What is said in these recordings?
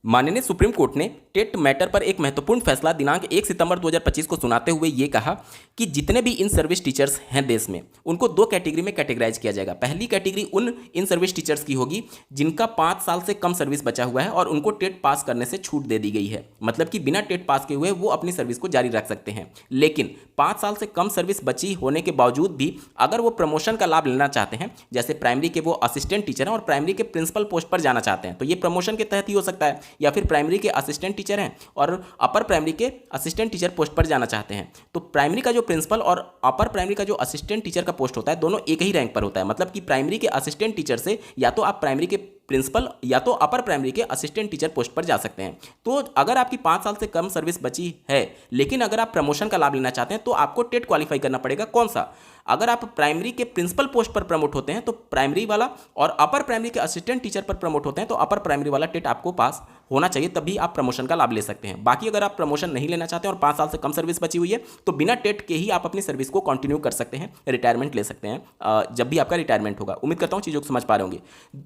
माननीय supreme court ने TET matter पर एक महत्वपूर्ण फैसला दिनांक 1 सितंबर 2025 को सुनाते हुए ये कहा कि जितने भी इन सर्विस टीचर्स हैं देश में उनको दो कैटेगरी में कैटेगराइज किया जाएगा। पहली कैटेगरी उन इन सर्विस टीचर्स की होगी जिनका 5 साल से कम सर्विस बचा हुआ है और उनको टेट पास करने से छूट दे दी गई है, मतलब कि बिना टेट पास किए हुए वो अपनी सर्विस को जारी रख सकते हैं। लेकिन 5 साल से कम सर्विस बची होने के बावजूद भी अगर वो प्रमोशन का लाभ लेना चाहते हैं, जैसे प्राइमरी के वो असिस्टेंट टीचर हैं और प्राइमरी के प्रिंसिपल पोस्ट पर जाना चाहते हैं, तो ये प्रमोशन के तहत ही हो सकता है। या फिर प्राइमरी के असिस्टेंट टीचर हैं और अपर प्राइमरी के असिस्टेंट टीचर पोस्ट पर जाना चाहते हैं, तो प्राइमरी का जो प्रिंसिपल और अपर प्राइमरी का जो असिस्टेंट टीचर का पोस्ट होता है दोनों एक ही रैंक पर होता है। मतलब कि प्राइमरी के असिस्टेंट टीचर से या तो आप प्राइमरी के प्रिंसिपल या तो अपर प्राइमरी के असिस्टेंट टीचर पोस्ट पर जा सकते हैं। तो अगर आपकी 5 साल से कम सर्विस बची है लेकिन अगर आप प्रमोशन का लाभ लेना चाहते हैं तो आपको टेट क्वालिफाई करना पड़ेगा। कौन सा? अगर आप प्राइमरी के प्रिंसिपल पोस्ट पर प्रमोट होते हैं तो प्राइमरी वाला, और अपर प्राइमरी के असिस्टेंट टीचर पर प्रमोट होते हैं तो अपर प्राइमरी वाला टेट आपको पास होना चाहिए, तभी आप प्रमोशन का लाभ ले सकते हैं। बाकी अगर आप प्रमोशन नहीं लेना चाहते हैं और 5 साल से कम सर्विस बची हुई है तो बिना टेट के ही आप अपनी सर्विस को कंटिन्यू कर सकते हैं, रिटायरमेंट ले सकते हैं जब भी आपका रिटायरमेंट होगा। उम्मीद करता हूं चीज़ों को समझ पा रहे होंगे।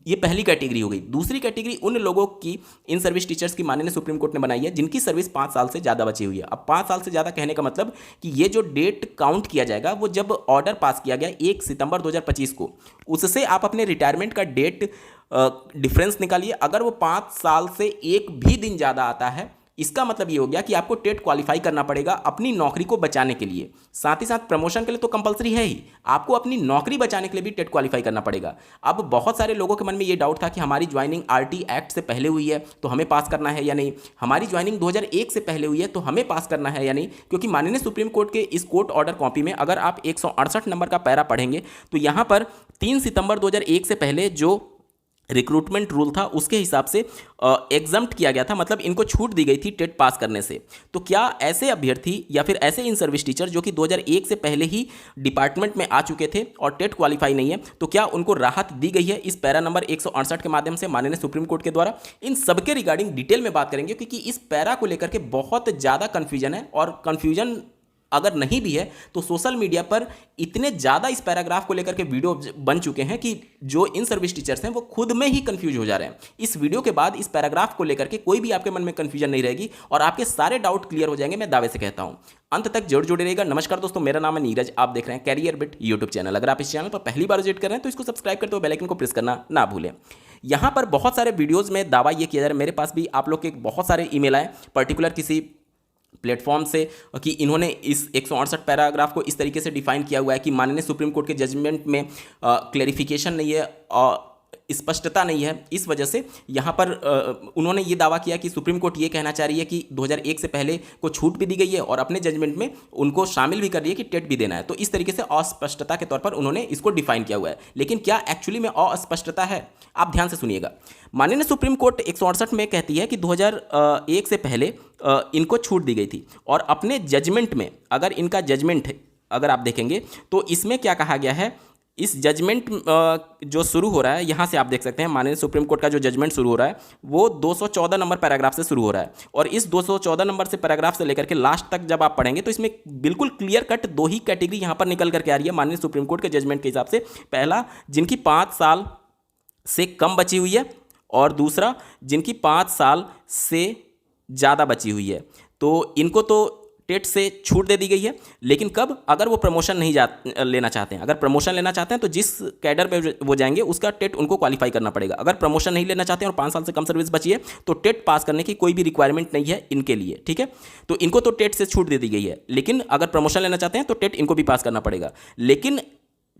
ये पहली कैटेगरी हो गई। दूसरी कैटेगरी उन लोगों की इन सर्विस टीचर्स की माननीय सुप्रीम कोर्ट ने बनाई है जिनकी सर्विस 5 साल से ज़्यादा बची हुई है। अब 5 साल से ज़्यादा कहने का मतलब कि ये जो डेट काउंट किया जाएगा वो जब ऑर्डर पास किया गया 1 सितंबर 2025 को, उससे आप अपने रिटायरमेंट का डेट डिफरेंस निकालिए। अगर वो 5 साल से एक भी दिन ज़्यादा आता है, इसका मतलब ये हो गया कि आपको टेट क्वालिफाई करना पड़ेगा अपनी नौकरी को बचाने के लिए। साथ ही साथ प्रमोशन के लिए तो कंपलसरी है ही, आपको अपनी नौकरी बचाने के लिए भी टेट क्वालिफाई करना पड़ेगा। अब बहुत सारे लोगों के मन में ये डाउट था कि हमारी ज्वाइनिंग आरटी एक्ट से पहले हुई है तो हमें पास करना है या नहीं, हमारी ज्वाइनिंग 2001 से पहले हुई है तो हमें पास करना है या नहीं। क्योंकि माननीय सुप्रीम कोर्ट के इस कोर्ट ऑर्डर कॉपी में अगर आप 168 नंबर का पैरा पढ़ेंगे तो यहाँ पर 3 सितंबर 2001 से पहले जो रिक्रूटमेंट रूल था उसके हिसाब से एग्जम्प्ट किया गया था, मतलब इनको छूट दी गई थी टेट पास करने से। तो क्या ऐसे अभ्यर्थी या फिर ऐसे इन सर्विस टीचर जो कि 2001 से पहले ही डिपार्टमेंट में आ चुके थे और टेट क्वालिफाई नहीं है, तो क्या उनको राहत दी गई है इस पैरा नंबर 168 के माध्यम से माननीय सुप्रीम कोर्ट के द्वारा? इन सबके रिगार्डिंग डिटेल में बात करेंगे क्योंकि इस पैरा को लेकर के बहुत ज़्यादा कन्फ्यूजन है। और कन्फ्यूजन अगर नहीं भी है तो सोशल मीडिया पर इतने ज़्यादा इस पैराग्राफ को लेकर के वीडियो बन चुके हैं कि जो इन सर्विस टीचर्स हैं वो खुद में ही कंफ्यूज हो जा रहे हैं। इस वीडियो के बाद इस पैराग्राफ को लेकर के कोई भी आपके मन में कंफ्यूजन नहीं रहेगी और आपके सारे डाउट क्लियर हो जाएंगे, मैं दावे से कहता हूं। अंत तक जरूर जुड़े रहेगा। नमस्कार दोस्तों, मेरा नाम है नीरज, आप देख रहे हैं कैरियर बिट यूट्यूब चैनल। अगर आप इस चैनल पर पहली बार विजिट कर रहे हैं तो इसको सब्सक्राइब करते हुए बेल आइकन को प्रेस करना ना भूलें। यहाँ पर बहुत सारे वीडियोज़ में दावा ये किया जा रहा है, मेरे पास भी आप लोग के बहुत सारे ईमेल आए पर्टिकुलर किसी प्लेटफॉर्म से कि इन्होंने इस 168 पैराग्राफ को इस तरीके से डिफाइन किया हुआ है कि माननीय सुप्रीम कोर्ट के जजमेंट में क्लैरिफिकेशन नहीं है और स्पष्टता नहीं है। इस वजह से यहाँ पर उन्होंने ये दावा किया कि सुप्रीम कोर्ट ये कहना चाह रही है कि 2001 से पहले को छूट भी दी गई है और अपने जजमेंट में उनको शामिल भी कर रही है कि टेट भी देना है। तो इस तरीके से अस्पष्टता के तौर पर उन्होंने इसको डिफाइन किया हुआ है। लेकिन क्या एक्चुअली में अस्पष्टता है? आप ध्यान से सुनिएगा। माननीय सुप्रीम कोर्ट 168 में कहती है कि 2001 से पहले इनको छूट दी गई थी और अपने जजमेंट में अगर इनका जजमेंट अगर आप देखेंगे तो इसमें क्या कहा गया है, इस जजमेंट जो शुरू हो रहा है यहाँ से आप देख सकते हैं माननीय सुप्रीम कोर्ट का जो जजमेंट शुरू हो रहा है वो 214 नंबर पैराग्राफ से शुरू हो रहा है और इस 214 नंबर से पैराग्राफ से लेकर के लास्ट तक जब आप पढ़ेंगे तो इसमें बिल्कुल क्लियर कट दो ही कैटेगरी यहाँ पर निकल करके आ रही है माननीय सुप्रीम कोर्ट के जजमेंट के हिसाब से। पहला, जिनकी 5 साल से कम बची हुई है और दूसरा जिनकी 5 साल से ज़्यादा बची हुई है। तो इनको तो टेट से छूट दे दी गई है, लेकिन कब? अगर वो प्रमोशन नहीं लेना चाहते हैं। अगर प्रमोशन लेना चाहते हैं तो जिस कैडर पे वो जाएंगे उसका टेट उनको क्वालिफाई करना पड़ेगा। अगर प्रमोशन नहीं लेना चाहते हैं और 5 साल से कम सर्विस बची है तो टेट पास करने की कोई भी रिक्वायरमेंट नहीं है इनके लिए, ठीक है। तो इनको तो टेट से छूट दे दी गई है, लेकिन अगर प्रमोशन लेना चाहते हैं तो टेट इनको भी पास करना पड़ेगा। लेकिन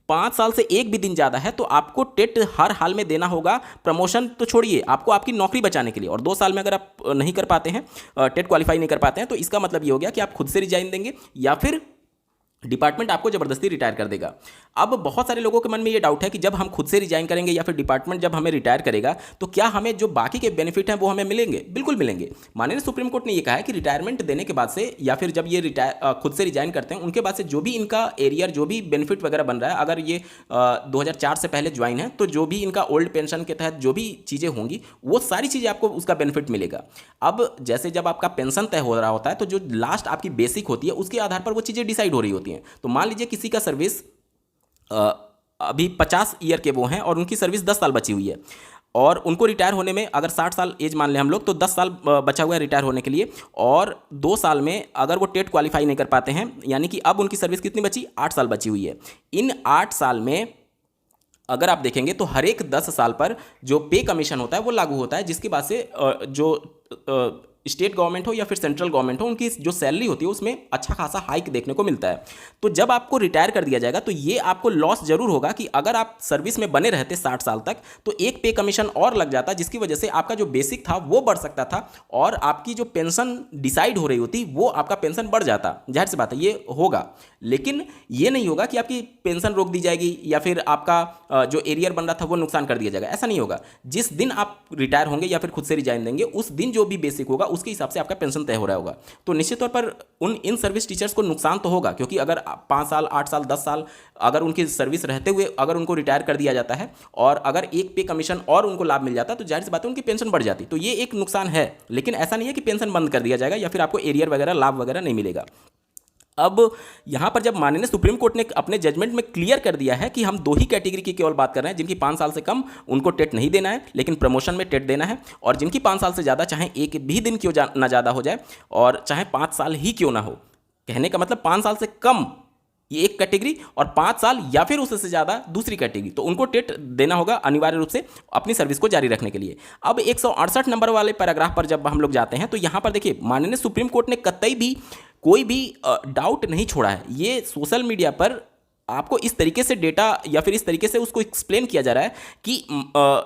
5 साल से एक भी दिन ज़्यादा है तो आपको टेट हर हाल में देना होगा। प्रमोशन तो छोड़िए, आपको आपकी नौकरी बचाने के लिए। और 2 साल में अगर आप नहीं कर पाते हैं, टेट क्वालिफाई नहीं कर पाते हैं, तो इसका मतलब ये हो गया कि आप खुद से रिजाइन देंगे या फिर डिपार्टमेंट आपको जबरदस्ती रिटायर कर देगा। अब बहुत सारे लोगों के मन में ये डाउट है कि जब हम खुद से रिजाइन करेंगे या फिर डिपार्टमेंट जब हमें रिटायर करेगा तो क्या हमें जो बाकी के बेनिफिट हैं वो हमें मिलेंगे? बिल्कुल मिलेंगे। माननीय सुप्रीम कोर्ट ने ये कहा है कि रिटायरमेंट देने के बाद से या फिर जब ये खुद से रिजाइन करते हैं उनके बाद से जो भी इनका एरियर जो भी बेनिफिट वगैरह बन रहा है, अगर ये 2004 से पहले ज्वाइन है तो जो भी इनका ओल्ड पेंशन के तहत जो भी चीज़ें होंगी वो सारी चीज़ें आपको उसका बेनिफिट मिलेगा। अब जैसे जब आपका पेंशन तय हो रहा होता है तो जो लास्ट आपकी बेसिक होती है उसके आधार पर वो चीज़ें डिसाइड हो रही होती हैं। तो मान लीजिए किसी का सर्विस अभी 50 ईयर के वो हैं और उनकी सर्विस 10 साल बची हुई है। और उनको रिटायर होने में अगर 60 साल एज मान लें हम लोग, तो 10 साल बचा हुआ है रिटायर होने के लिए, और 2 साल में अगर वो टेट क्वालिफाई नहीं कर पाते हैं, यानी कि अब उनकी सर्विस कितनी बची, 8 साल बची हुई है। इन 8 साल में अगर आप देखेंगे तो हर एक 10 साल पर जो पे कमीशन होता है वो लागू होता है, जिसकी बात से जो स्टेट गवर्नमेंट हो या फिर सेंट्रल गवर्नमेंट हो, उनकी जो सैलरी होती है उसमें अच्छा खासा हाइक देखने को मिलता है। तो जब आपको रिटायर कर दिया जाएगा तो ये आपको लॉस जरूर होगा कि अगर आप सर्विस में बने रहते 60 साल तक तो एक पे कमीशन और लग जाता, जिसकी वजह से आपका जो बेसिक था वो बढ़ सकता था और आपकी जो पेंशन डिसाइड हो रही होती वो आपका पेंशन बढ़ जाता। जाहिर सी बात है ये होगा, लेकिन ये नहीं होगा कि आपकी पेंशन रोक दी जाएगी या फिर आपका जो एरियर बन रहा था वो नुकसान कर दिया जाएगा, ऐसा नहीं होगा। जिस दिन आप रिटायर होंगे या फिर खुद से रिजाइन देंगे उस दिन जो भी बेसिक होगा उसके हिसाब से आपका पेंशन तय हो रहा होगा। तो निश्चित तौर पर इन सर्विस टीचर्स को नुकसान तो होगा, क्योंकि अगर 5 साल 8 साल 10 साल अगर उनकी सर्विस रहते हुए अगर उनको रिटायर कर दिया जाता है और अगर एक पे कमीशन और उनको लाभ मिल जाता तो जाहिर सी बात है उनकी पेंशन बढ़ जाती। तो ये एक नुकसान है, लेकिन ऐसा नहीं है कि पेंशन बंद कर दिया जाएगा या फिर आपको एरियर वगैरह लाभ वगैरह नहीं मिलेगा। अब यहां पर जब माननीय सुप्रीम कोर्ट ने अपने जजमेंट में क्लियर कर दिया है कि हम 2 ही कैटेगरी की केवल बात कर रहे हैं, जिनकी 5 साल से कम उनको टेट नहीं देना है लेकिन प्रमोशन में टेट देना है, और जिनकी 5 साल से ज़्यादा चाहे एक भी दिन क्यों ना ज़्यादा हो जाए और चाहे 5 साल ही क्यों ना हो, कहने का मतलब 5 साल से कम ये एक कैटेगरी और 5 साल या फिर उससे ज़्यादा दूसरी कैटेगरी, तो उनको टेट देना होगा अनिवार्य रूप से अपनी सर्विस को जारी रखने के लिए। अब 168 नंबर वाले पैराग्राफ पर जब हम लोग जाते हैं तो यहाँ पर देखिए माननीय सुप्रीम कोर्ट ने कतई भी कोई भी डाउट नहीं छोड़ा है। ये सोशल मीडिया पर आपको इस तरीके से डेटा या फिर इस तरीके से उसको एक्सप्लेन किया जा रहा है कि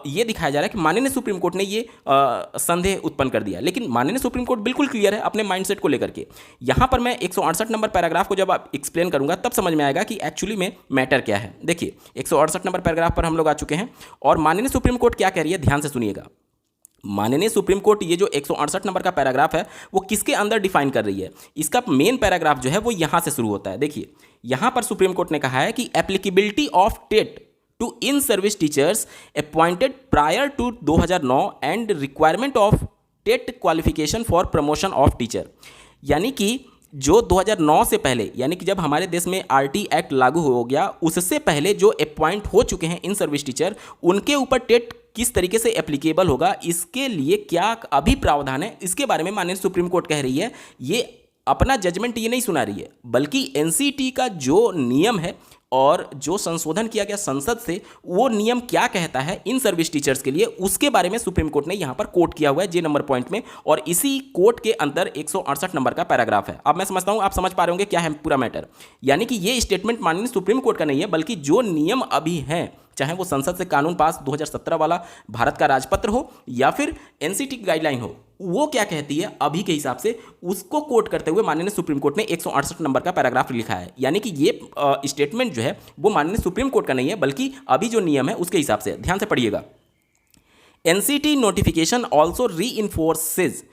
ये दिखाया जा रहा है कि माननीय सुप्रीम कोर्ट ने ये संदेह उत्पन्न कर दिया, लेकिन माननीय सुप्रीम कोर्ट बिल्कुल क्लियर है अपने माइंडसेट को लेकर के। यहाँ पर मैं 168 नंबर पैराग्राफ को जब आप एक्सप्लेन करूंगा तब समझ में आएगा कि एक्चुअली में मैटर क्या है। देखिए 168 नंबर पैराग्राफ पर हम लोग आ चुके हैं और माननीय सुप्रीम कोर्ट क्या कह रही है, ध्यान से सुनिएगा। माननीय सुप्रीम कोर्ट ये जो 168 नंबर का पैराग्राफ है वो किसके अंदर डिफाइन कर रही है, इसका मेन पैराग्राफ जो है वो यहां से शुरू होता है। देखिए यहां पर सुप्रीम कोर्ट ने कहा है कि applicability of TET to in service teachers appointed prior to 2009 and requirement of TET qualification for promotion of teacher, यानी कि जो 2009 से पहले, यानी कि जब हमारे देश में आरटी एक्ट लागू हो गया उससे पहले जो अपॉइंट हो चुके हैं इन सर्विस टीचर, उनके ऊपर टेट किस तरीके से एप्लीकेबल होगा, इसके लिए क्या अभी प्रावधान है, इसके बारे में माननीय सुप्रीम कोर्ट कह रही है। ये अपना जजमेंट ये नहीं सुना रही है, बल्कि एनसीटी का जो नियम है और जो संशोधन किया गया संसद से, वो नियम क्या कहता है इन सर्विस टीचर्स के लिए, उसके बारे में सुप्रीम कोर्ट ने यहां पर कोट किया हुआ है जे नंबर पॉइंट में, और इसी कोर्ट के अंदर 168 नंबर का पैराग्राफ है। अब मैं समझता हूं आप समझ पा रहे होंगे क्या है पूरा मैटर। यानी कि ये स्टेटमेंट माननीय सुप्रीम कोर्ट का नहीं है, बल्कि जो नियम अभी हैं, चाहे वो संसद से कानून पास 2017 वाला भारत का राजपत्र हो या फिर एनसीटी गाइडलाइन हो, वो क्या कहती है अभी के हिसाब से, उसको कोट करते हुए माननीय सुप्रीम कोर्ट ने 168 नंबर का पैराग्राफ लिखा है। यानी कि ये स्टेटमेंट जो है वो माननीय सुप्रीम कोर्ट का नहीं है, बल्कि अभी जो नियम है उसके हिसाब से। ध्यान से पढ़िएगा। NCT notification also reinforces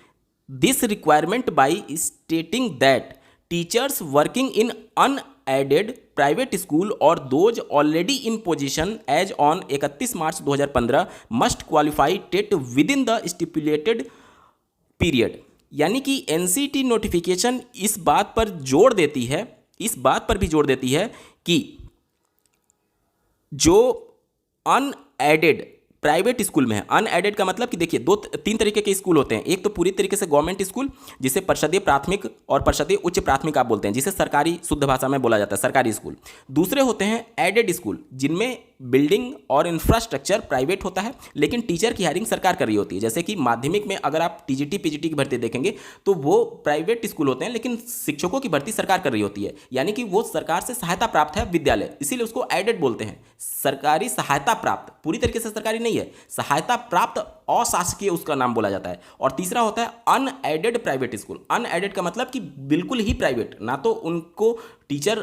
this requirement by stating that teachers working in unaided private school और those already in position as on 31 March 2015 must qualify TET within the stipulated period. यानी कि एनसीटी नोटिफिकेशन इस बात पर जोर देती है, इस बात पर भी जोर देती है कि जो अनएडेड प्राइवेट स्कूल में है, अनएडेड का मतलब कि देखिए 2-3 तरीके के स्कूल होते हैं। एक तो पूरी तरीके से गवर्नमेंट स्कूल जिसे परिषदीय प्राथमिक और परिषदीय उच्च प्राथमिक आप बोलते हैं, जिसे सरकारी शुद्ध भाषा में बोला जाता है सरकारी स्कूल। दूसरे होते हैं एडेड स्कूल, जिनमें बिल्डिंग और इंफ्रास्ट्रक्चर प्राइवेट होता है लेकिन टीचर की हायरिंग सरकार कर रही होती है। जैसे कि माध्यमिक में अगर आप टीजीटी पीजीटी की भर्ती देखेंगे तो वो प्राइवेट स्कूल होते हैं लेकिन शिक्षकों की भर्ती सरकार कर रही होती है, यानी कि वो सरकार से सहायता प्राप्त है विद्यालय, इसीलिए उसको एडेड बोलते हैं। सरकारी सहायता प्राप्त, पूरी तरीके से सरकारी नहीं है, सहायता प्राप्त अशासकीय उसका नाम बोला जाता है। और तीसरा होता है अनएडेड प्राइवेट स्कूल। अनएडेड का मतलब कि बिल्कुल ही प्राइवेट, ना तो उनको टीचर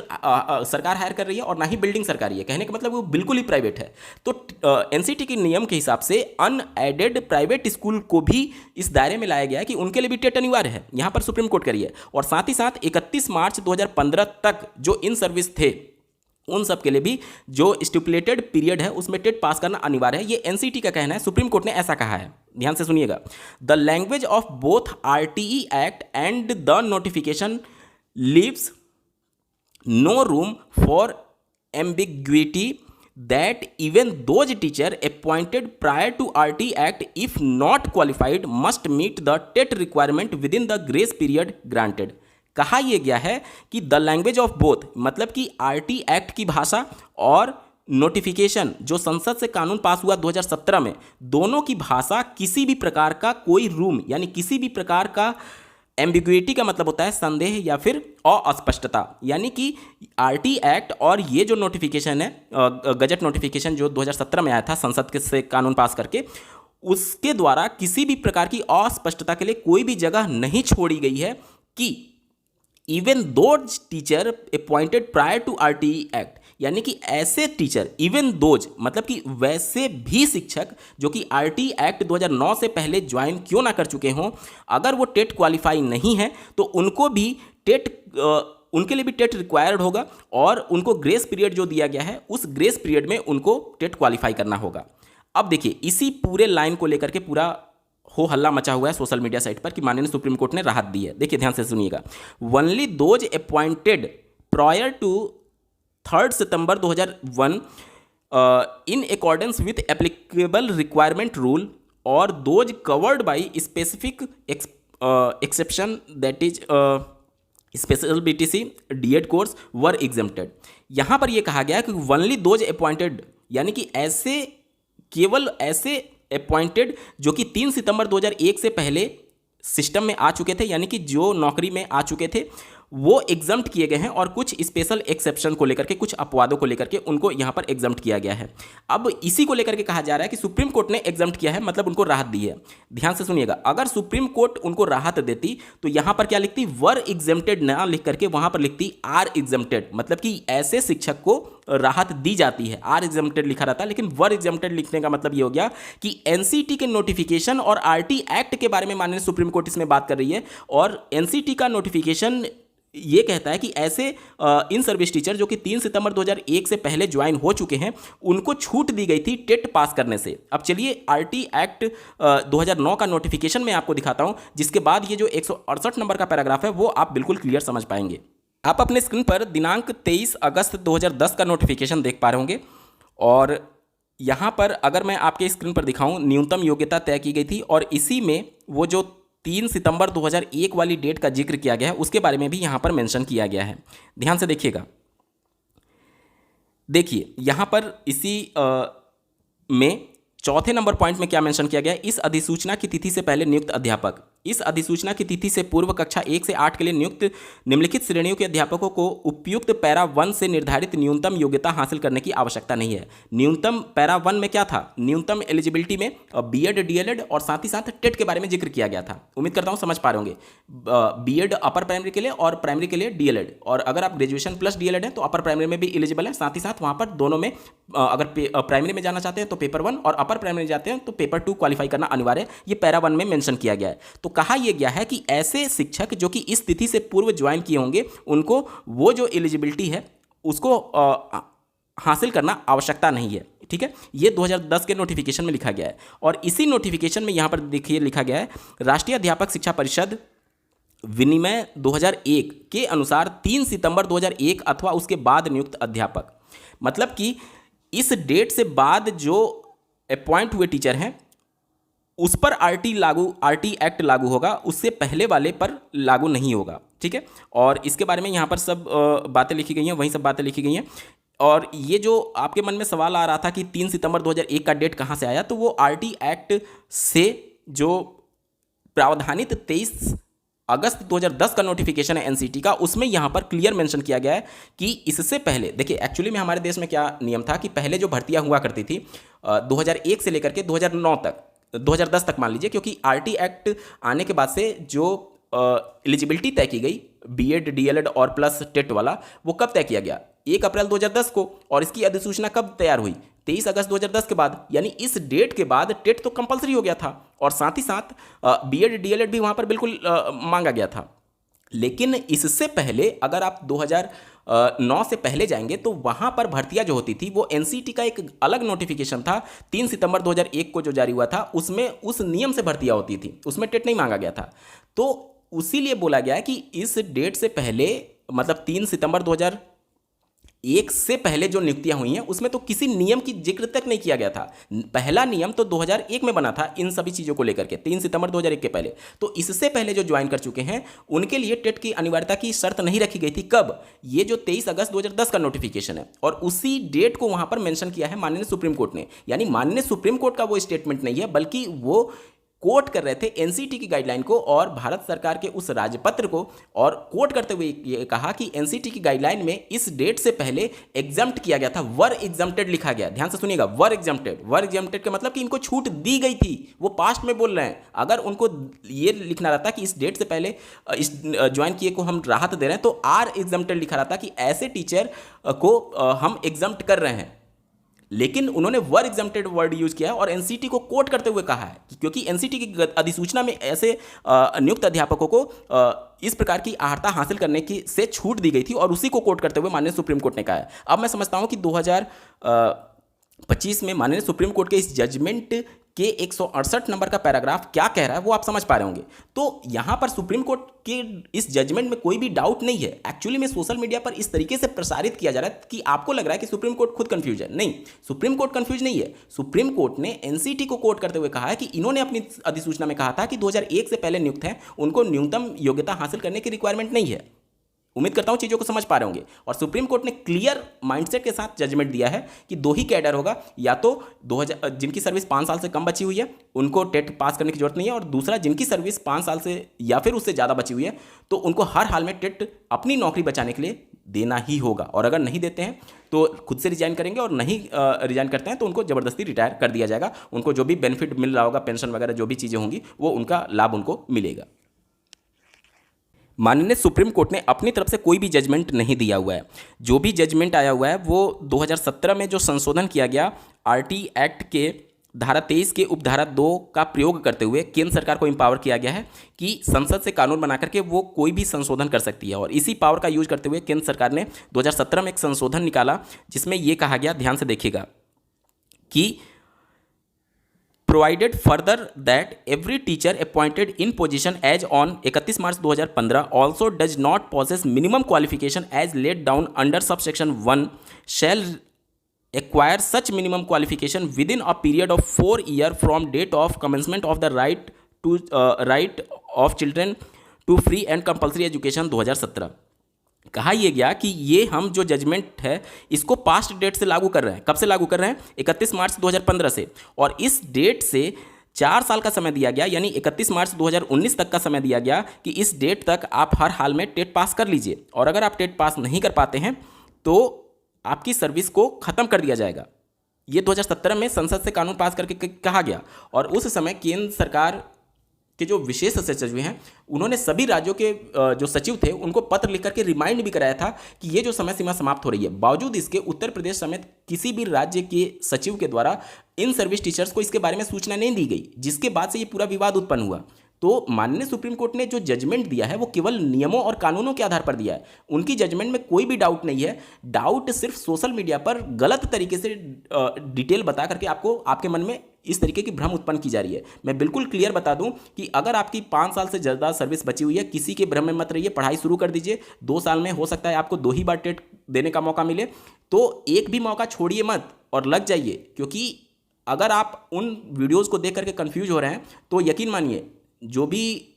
सरकार हायर कर रही है और ना ही बिल्डिंग सरकारी है, कहने का मतलब वो बिल्कुल ही प्राइवेट है। तो एनसीटी के नियम के हिसाब से अनएडेड प्राइवेट स्कूल को भी इस दायरे में लाया गया है कि उनके लिए भी टेट अनिवार्य है, यहां पर सुप्रीम कोर्ट करी है। और साथ ही साथ 31 मार्च 2015 तक जो इन सर्विस थे उन सब के लिए भी जो स्टिपुलेटेड पीरियड है उसमें टेट पास करना अनिवार्य है। ये एनसीटी का कहना है, सुप्रीम कोर्ट ने ऐसा कहा है। ध्यान से सुनिएगा। The language of both RTE act and the notification leaves no room for ambiguity that even those teacher appointed prior to RT Act, if not qualified, must meet the TET requirement within the grace period granted। कहा यह गया है कि the language of both, मतलब कि RT act की भाषा और नोटिफिकेशन जो संसद से कानून पास हुआ 2017 में, दोनों की भाषा किसी भी प्रकार का कोई रूम यानी किसी भी प्रकार का एम्बिग्युइटी का मतलब होता है संदेह या फिर अस्पष्टता, यानी कि आरटी एक्ट और ये जो नोटिफिकेशन है गजट नोटिफिकेशन जो 2017 में आया था संसद के से कानून पास करके, उसके द्वारा किसी भी प्रकार की अस्पष्टता के लिए कोई भी जगह नहीं छोड़ी गई है कि even those teacher appointed prior to RTE act, यानी कि ऐसे टीचर इवन दोज मतलब कि वैसे भी शिक्षक जो कि आरटी एक्ट 2009 से पहले ज्वाइन क्यों ना कर चुके हों, अगर वो टेट क्वालिफाई नहीं है तो उनको भी टेट उनके लिए भी टेट रिक्वायर्ड होगा और उनको ग्रेस पीरियड जो दिया गया है उस ग्रेस पीरियड में उनको टेट क्वालिफाई करना होगा। अब देखिए इसी पूरे लाइन को लेकर के पूरा हो हल्ला मचा हुआ है सोशल मीडिया साइट पर कि माननीय सुप्रीम कोर्ट ने राहत दी है। देखिए ध्यान से सुनिएगा, only those appointed prior to 3 September 2001 in accordance with applicable requirement rule or those covered by specific exception that is special BTC DED course were exempted. यहाँ पर यह कहा गया कि ओनली दोज अपॉइंटेड, यानी कि ऐसे केवल ऐसे अपॉइंटेड जो कि 3 सितंबर 2001 से पहले सिस्टम में आ चुके थे, यानी कि जो नौकरी में आ चुके थे वो एग्जम्प्ट किए गए हैं और कुछ स्पेशल एक्सेप्शन को लेकर के, कुछ अपवादों को लेकर के उनको यहाँ पर एग्जम्प्ट किया गया है। अब इसी को लेकर के कहा जा रहा है कि सुप्रीम कोर्ट ने एग्जम्प्ट किया है मतलब उनको राहत दी है। ध्यान से सुनिएगा, अगर सुप्रीम कोर्ट उनको राहत देती तो यहाँ पर क्या लिखती, वर एग्जम्प्टेड ना लिख करके वहाँ पर लिखती आर एग्जम्प्टेड, मतलब कि ऐसे शिक्षक को राहत दी जाती है। आर एग्जम्प्टेड लिखा रहता है, लेकिन वर एग्जम्प्टेड लिखने का मतलब ये हो गया कि एनसीटी के नोटिफिकेशन और आरटी एक्ट के बारे में माननीय सुप्रीम कोर्ट इसमें बात कर रही है और एनसीटी का नोटिफिकेशन ये कहता है कि ऐसे इन सर्विस टीचर जो कि 3 सितंबर 2001 से पहले ज्वाइन हो चुके हैं उनको छूट दी गई थी टेट पास करने से। अब चलिए आरटी एक्ट 2009 का नोटिफिकेशन मैं आपको दिखाता हूं, जिसके बाद ये जो 168 नंबर का पैराग्राफ है वो आप बिल्कुल क्लियर समझ पाएंगे। आप अपने स्क्रीन पर दिनांक 23 अगस्त 2010 का नोटिफिकेशन देख पा रहे होंगे और यहाँ पर अगर मैं आपके स्क्रीन पर दिखाऊं, न्यूनतम योग्यता तय की गई थी और इसी में वो जो 3 सितंबर 2001 वाली डेट का जिक्र किया गया है उसके बारे में भी यहाँ पर मेंशन किया गया है। ध्यान से देखिएगा, देखिए यहाँ पर इसी में चौथे नंबर पॉइंट में क्या मेंशन किया गया है, इस अधिसूचना की तिथि से पहले नियुक्त अध्यापक, इस अधिसूचना की तिथि से पूर्व कक्षा 1 से 8 के लिए नियुक्त निम्नलिखित श्रेणियों के अध्यापकों को उपयुक्त पैरा 1 से निर्धारित न्यूनतम योग्यता हासिल करने की आवश्यकता नहीं है। न्यूनतम पैरा 1 में क्या था, न्यूनतम एलिजिबिलिटी में बीएड डीएलएड और साथ ही साथ टेट के बारे में जिक्र किया गया था। उम्मीद करता हूँ समझ पा रहे होंगे, बीएड अपर प्राइमरी के लिए और प्राइमरी के लिए डीएलएड, और अगर आप ग्रेजुएशन प्लस डीएलएड है तो अपर प्राइमरी में भी एलिजिबल है। साथ ही साथ वहाँ पर दोनों में अगर प्राइमरी में जाना चाहते हैं तो पेपर 1 और अपर प्राइमरी जाते हैं तो पेपर 2 क्वालिफाई करना अनिवार्य, ये पैरा 1 में मेंशन किया गया है। तो कहा यह गया है कि ऐसे शिक्षक जो कि इस तिथि से पूर्व ज्वाइन किए होंगे उनको वो जो एलिजिबिलिटी है उसको हासिल करना आवश्यकता नहीं है। ठीक है, ये 2010 के नोटिफिकेशन में लिखा गया है और इसी नोटिफिकेशन में यहां पर देखिए लिखा गया है, राष्ट्रीय अध्यापक शिक्षा परिषद विनिमय 2001 के अनुसार 3 सितंबर 2001 अथवा उसके बाद नियुक्त अध्यापक, मतलब कि इस डेट से बाद जो अपॉइंट हुए टीचर हैं उस पर आरटी एक्ट लागू होगा, उससे पहले वाले पर लागू नहीं होगा। ठीक है, और इसके बारे में यहाँ पर सब बातें लिखी गई हैं, वही सब बातें लिखी गई हैं। और ये जो आपके मन में सवाल आ रहा था कि 3 सितंबर 2001 का डेट कहाँ से आया, तो वो आरटी एक्ट से जो प्रावधानित 23 अगस्त 2010 का नोटिफिकेशन है एनसीटी का, उसमें यहाँ पर क्लियर मेंशन किया गया है कि इससे पहले देखिए एक्चुअली में हमारे देश में क्या नियम था कि पहले जो भर्तियाँ हुआ करती थी 2001 से लेकर के 2009 तक, 2010 तक मान लीजिए, क्योंकि आरटी एक्ट आने के बाद से जो एलिजिबिलिटी तय की गई बीएड डीएलएड और प्लस टेट वाला, वो कब तय किया गया, 1 अप्रैल 2010 को, और इसकी अधिसूचना कब तैयार हुई, 23 अगस्त 2010 के बाद, यानी इस डेट के बाद टेट तो कंपलसरी हो गया था और साथ ही साथ बीएड डीएलएड भी वहाँ पर बिल्कुल मांगा गया था। लेकिन इससे पहले अगर आप 2009 से पहले जाएंगे तो वहाँ पर भर्तियाँ जो होती थी वो एनसीटी का एक अलग नोटिफिकेशन था 3 सितंबर 2001 को जो जारी हुआ था, उसमें उस नियम से भर्तियाँ होती थी, उसमें टेट नहीं मांगा गया था। तो उसीलिए बोला गया है कि इस डेट से पहले मतलब 3 सितंबर 2001 एक से पहले जो नियुक्तियां हुई हैं उसमें तो किसी नियम की जिक्र तक नहीं किया गया था। पहला नियम तो 2001 में बना था इन सभी चीज़ों को लेकर के, 3 सितंबर 2001 के पहले। तो इससे पहले जो ज्वाइन कर चुके हैं उनके लिए टेट की अनिवार्यता की शर्त नहीं रखी गई थी। कब? ये जो 23 अगस्त 2010 का नोटिफिकेशन है, और उसी डेट को वहां पर मेंशन किया है माननीय सुप्रीम कोर्ट ने। यानी माननीय सुप्रीम कोर्ट का वो स्टेटमेंट नहीं है, बल्कि वो कोट कर रहे थे एनसीटी की गाइडलाइन को और भारत सरकार के उस राजपत्र को, और कोट करते हुए ये कहा कि एनसीटी की गाइडलाइन में इस डेट से पहले एग्जम्प्ट किया गया था, वर एग्जम्प्टेड लिखा गया। ध्यान से सुनिएगा, वर एग्जम्प्टेड। वर एग्जम्प्टेड का मतलब कि इनको छूट दी गई थी, वो पास्ट में बोल रहे हैं। अगर उनको ये लिखना रहता कि इस डेट से पहले इस ज्वाइन किए को हम राहत दे रहे हैं, तो आर एग्जम्प्टेड लिखा रहता कि ऐसे टीचर को हम एग्जम्प्ट कर रहे हैं। लेकिन उन्होंने वर एग्जम्प्टेड वर्ड यूज किया है और एनसीटी को कोट करते हुए कहा है कि क्योंकि एनसीटी की अधिसूचना में ऐसे नियुक्त अध्यापकों को इस प्रकार की अर्हता हासिल करने की से छूट दी गई थी, और उसी को कोट करते हुए माननीय सुप्रीम कोर्ट ने कहा है। अब मैं समझता हूं कि 2025 में माननीय सुप्रीम कोर्ट के इस जजमेंट के 168 नंबर का पैराग्राफ क्या कह रहा है वो आप समझ पा रहे होंगे। तो यहां पर सुप्रीम कोर्ट के इस जजमेंट में कोई भी डाउट नहीं है। एक्चुअली में सोशल मीडिया पर इस तरीके से प्रसारित किया जा रहा है कि आपको लग रहा है कि सुप्रीम कोर्ट खुद कंफ्यूज है। नहीं, सुप्रीम कोर्ट कंफ्यूज नहीं है। सुप्रीम कोर्ट ने एनसीटी को कोट करते हुए कहा है कि इन्होंने अपनी अधिसूचना में कहा था कि 2001 से पहले नियुक्त हैं, उनको न्यूनतम योग्यता हासिल करने की रिक्वायरमेंट नहीं है। उम्मीद करता हूं चीज़ों को समझ पा रहे होंगे। और सुप्रीम कोर्ट ने क्लियर माइंडसेट के साथ जजमेंट दिया है कि दो ही कैडर होगा, या तो 2000 जिनकी सर्विस 5 साल से कम बची हुई है उनको टेट पास करने की जरूरत नहीं है, और दूसरा जिनकी सर्विस 5 साल से या फिर उससे ज़्यादा बची हुई है तो उनको हर हाल में टेट अपनी नौकरी बचाने के लिए देना ही होगा। और अगर नहीं देते हैं तो खुद से रिजाइन करेंगे, और नहीं रिजाइन करते हैं तो उनको ज़बरदस्ती रिटायर कर दिया जाएगा। उनको जो भी बेनिफिट मिल रहा होगा, पेंशन वगैरह जो भी चीज़ें होंगी, वो उनका लाभ उनको मिलेगा। माननीय सुप्रीम कोर्ट ने अपनी तरफ से कोई भी जजमेंट नहीं दिया हुआ है। जो भी जजमेंट आया हुआ है वो 2017 में जो संशोधन किया गया आरटी एक्ट के धारा 23 के उपधारा 2 का प्रयोग करते हुए केंद्र सरकार को एम्पावर किया गया है कि संसद से कानून बना करके वो कोई भी संशोधन कर सकती है। और इसी पावर का यूज करते हुए केंद्र सरकार ने 2017 में एक संशोधन निकाला जिसमें ये कहा गया, ध्यान से देखिएगा, कि provided further that every teacher appointed in position as on 31 March 2015 also does not possess minimum qualification as laid down under subsection 1 shall acquire such minimum qualification within a period of 4 years from date of commencement of the right of children to free and compulsory education 2017। कहा यह गया कि ये हम जो judgement है इसको past date से लागू कर रहे हैं। कब से लागू कर रहे हैं? 31 मार्च 2015 से। और इस डेट से 4 साल का समय दिया गया, यानी 31 मार्च 2019 तक का समय दिया गया कि इस डेट तक आप हर हाल में टेट पास कर लीजिए, और अगर आप टेट पास नहीं कर पाते हैं तो आपकी सर्विस को ख़त्म कर दिया जाएगा। ये 2017 में संसद से कानून पास करके कहा गया। और उस समय केंद्र सरकार के जो विशेष सचिव हैं उन्होंने सभी राज्यों के जो सचिव थे उनको पत्र लिख करके रिमाइंड भी कराया था कि ये जो समय सीमा समाप्त हो रही है। बावजूद इसके उत्तर प्रदेश समेत किसी भी राज्य के सचिव के द्वारा इन सर्विस टीचर्स को इसके बारे में सूचना नहीं दी गई, जिसके बाद से ये पूरा विवाद उत्पन्न हुआ। तो माननीय सुप्रीम कोर्ट ने जो जजमेंट दिया है वो केवल नियमों और कानूनों के आधार पर दिया है। उनकी जजमेंट में कोई भी डाउट नहीं है। डाउट सिर्फ सोशल मीडिया पर गलत तरीके से डिटेल बता करके आपको आपके मन में इस तरीके की भ्रम उत्पन्न की जा रही है। मैं बिल्कुल क्लियर बता दूं कि अगर आपकी 5 साल से ज़्यादा सर्विस बची हुई है, किसी के भ्रम में मत रहिए, पढ़ाई शुरू कर दीजिए। 2 साल में हो सकता है आपको 2 ही बार टेट देने का मौका मिले, तो एक भी मौका छोड़िए मत और लग जाइए। क्योंकि अगर आप उन वीडियोज़ को देख करके कन्फ्यूज हो रहे हैं तो यकीन मानिए जो भी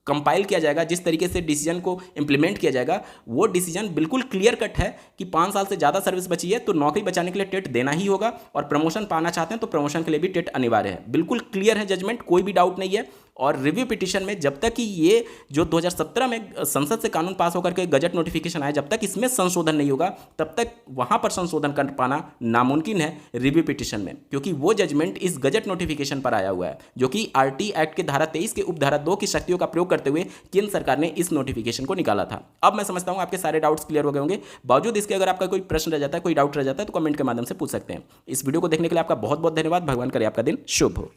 कंपाइल किया जाएगा, जिस तरीके से डिसीजन को इम्प्लीमेंट किया जाएगा, वो डिसीजन बिल्कुल क्लियर कट है कि 5 साल से ज़्यादा सर्विस बची है तो नौकरी बचाने के लिए टेट देना ही होगा, और प्रमोशन पाना चाहते हैं तो प्रमोशन के लिए भी टेट अनिवार्य है। बिल्कुल क्लियर है जजमेंट, कोई भी डाउट नहीं है। और रिव्यू पिटीशन में जब तक कि ये जो 2017 में संसद से कानून पास होकर के गजट नोटिफिकेशन आया, जब तक इसमें संशोधन नहीं होगा तब तक वहां पर संशोधन कर पाना नामुमकिन है रिव्यू पिटीशन में, क्योंकि वो जजमेंट इस गजट नोटिफिकेशन पर आया हुआ है जो कि आरटी एक्ट के धारा 23 के उपधारा 2 की शक्तियों का प्रयोग करते हुए केंद्र सरकार ने इस नोटिफिकेशन को निकाला था। अब मैं समझता हूं आपके सारे डाउट्स क्लियर हो गए होंगे। बावजूद इसके अगर आपका कोई प्रश्न रह जाता है, कोई डाउट रह जाता है तो कमेंट के माध्यम से पूछ सकते हैं। इस वीडियो को देखने के लिए आपका बहुत बहुत धन्यवाद। भगवान करे आपका दिन शुभ हो।